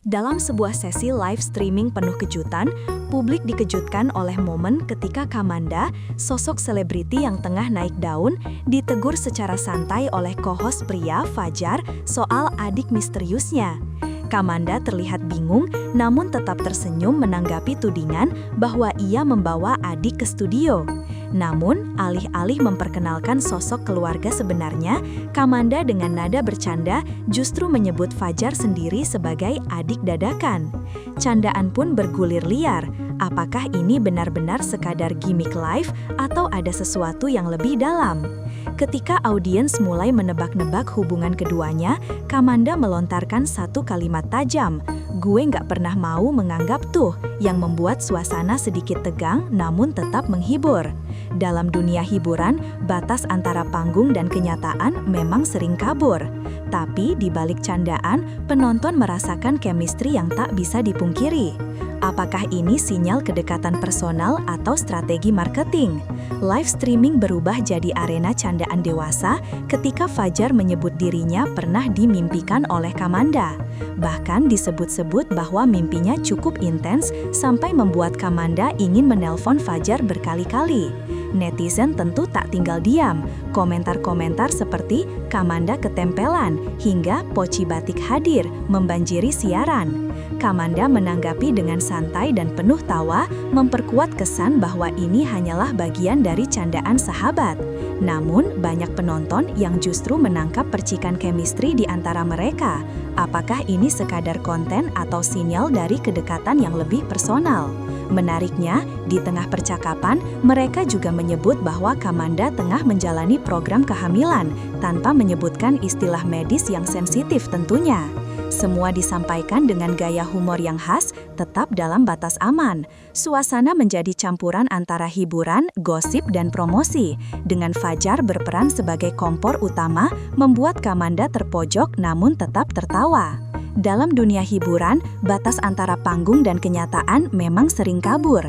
Dalam sebuah sesi live streaming penuh kejutan, publik dikejutkan oleh momen ketika Kamanda, sosok selebriti yang tengah naik daun, ditegur secara santai oleh co-host pria Fajar soal adik misteriusnya. Kamanda terlihat bingung, namun tetap tersenyum menanggapi tudingan bahwa ia membawa adik ke studio. Namun, alih-alih memperkenalkan sosok keluarga sebenarnya, Kamanda dengan nada bercanda justru menyebut Fajar sendiri sebagai adik dadakan. Candaan pun bergulir liar. Apakah ini benar-benar sekadar gimmick live atau ada sesuatu yang lebih dalam? Ketika audiens mulai menebak-nebak hubungan keduanya, Kamanda melontarkan satu kalimat tajam, "Gue nggak pernah mau menganggap tuh," yang membuat suasana sedikit tegang namun tetap menghibur. Dalam dunia hiburan, batas antara panggung dan kenyataan memang sering kabur. Tapi di balik candaan, penonton merasakan chemistry yang tak bisa dipungkiri. Apakah ini sinyal kedekatan personal atau strategi marketing? Live streaming berubah jadi arena candaan dewasa ketika Fajar menyebut dirinya pernah dimimpikan oleh Kamanda. Bahkan disebut-sebut bahwa mimpinya cukup intens sampai membuat Kamanda ingin menelpon Fajar berkali-kali. Netizen tentu tak tinggal diam. Komentar-komentar seperti "Kamanda ketempelan" hingga "Poci batik hadir" membanjiri siaran. Kamanda menanggapi dengan santai dan penuh tawa, memperkuat kesan bahwa ini hanyalah bagian dari candaan sahabat. Namun, banyak penonton yang justru menangkap percikan chemistry di antara mereka. Apakah ini sekadar konten atau sinyal dari kedekatan yang lebih personal? Menariknya, di tengah percakapan, mereka juga menyebut bahwa Kamanda tengah menjalani program kehamilan, tanpa menyebutkan istilah medis yang sensitif tentunya. Semua disampaikan dengan gaya humor yang khas, tetap dalam batas aman. Suasana menjadi campuran antara hiburan, gosip, dan promosi. Dengan Fajar berperan sebagai kompor utama, membuat Kamanda terpojok namun tetap tertawa. Dalam dunia hiburan, batas antara panggung dan kenyataan memang sering kabur.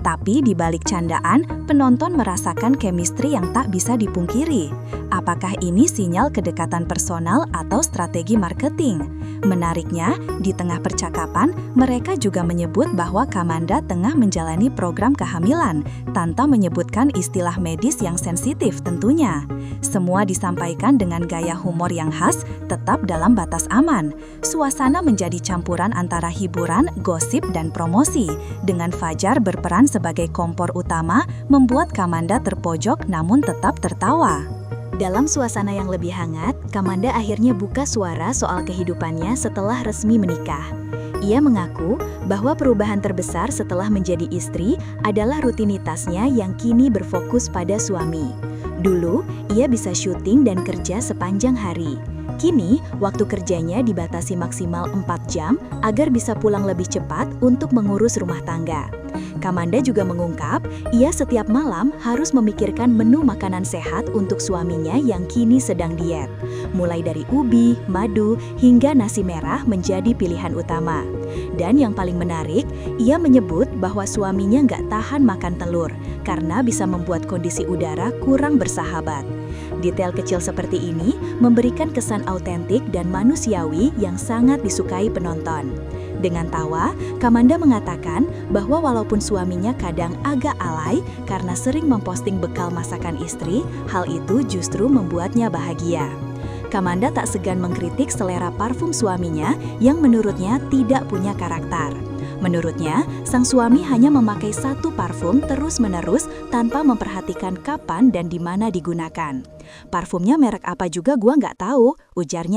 Tapi di balik candaan, penonton merasakan chemistry yang tak bisa dipungkiri. Apakah ini sinyal kedekatan personal atau strategi marketing? Menariknya, di tengah percakapan, mereka juga menyebut bahwa Kamanda tengah menjalani program kehamilan, tanpa menyebutkan istilah medis yang sensitif tentunya. Semua disampaikan dengan gaya humor yang khas, tetap dalam batas aman. Suasana menjadi campuran antara hiburan, gosip, dan promosi. Dengan Fajar berperan sebagai kompor utama, membuat Kamanda terpojok namun tetap tertawa. Dalam suasana yang lebih hangat, Kamanda akhirnya buka suara soal kehidupannya setelah resmi menikah. Ia mengaku bahwa perubahan terbesar setelah menjadi istri adalah rutinitasnya yang kini berfokus pada suami. Dulu, ia bisa syuting dan kerja sepanjang hari. Kini, waktu kerjanya dibatasi maksimal 4 jam agar bisa pulang lebih cepat untuk mengurus rumah tangga. Kamanda juga mengungkap, ia setiap malam harus memikirkan menu makanan sehat untuk suaminya yang kini sedang diet. Mulai dari ubi, madu, hingga nasi merah menjadi pilihan utama. Dan yang paling menarik, ia menyebut bahwa suaminya nggak tahan makan telur karena bisa membuat kondisi udara kurang bersahabat. Detail kecil seperti ini memberikan kesan autentik dan manusiawi yang sangat disukai penonton. Dengan tawa, Kamanda mengatakan bahwa walaupun suaminya kadang agak alay karena sering memposting bekal masakan istri, hal itu justru membuatnya bahagia. Kamanda tak segan mengkritik selera parfum suaminya yang menurutnya tidak punya karakter. Menurutnya, sang suami hanya memakai satu parfum terus-menerus tanpa memperhatikan kapan dan di mana digunakan. "Parfumnya merek apa juga gua nggak tahu," ujarnya.